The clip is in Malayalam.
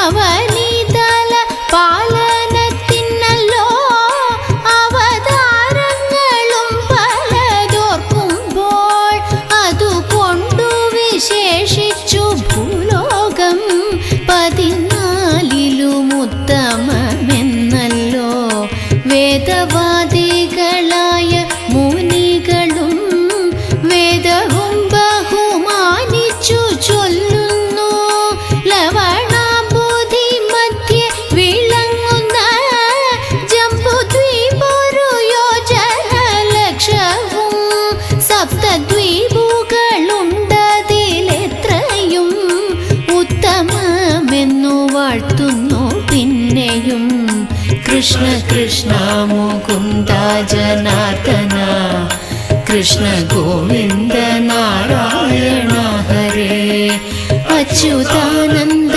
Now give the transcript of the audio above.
അവനിതല പാലനത്തിനല്ലോ അവതാരങ്ങളും പലതോർക്കുമ്പോൾ അതുകൊണ്ടു വിശേഷിച്ചു ഭൂലോകം 14ലും ഉത്തമമെന്നല്ലോ വേദവാദികളായ മുനികളും വേദവും ബഹുമാനിച്ചു ചൊല്ലുന്നു. ലവണാബുധി മധ്യേ വിളങ്ങുന്ന ജംബുദ്വീപൊരു യോജന ലക്ഷവും സപ്തദ്വീപുകളുണ്ടതിലെത്രയും ഉത്തമമെന്നു വാഴ്ത്തുന്നു പിന്നെയും. കൃഷ്ണ കൃഷ്ണ മുകുന്ദ ജനാർദ്ദന കൃഷ്ണ ഗോവിന്ദ നാരായണ ഹരേ അച്യുതാനന്ദ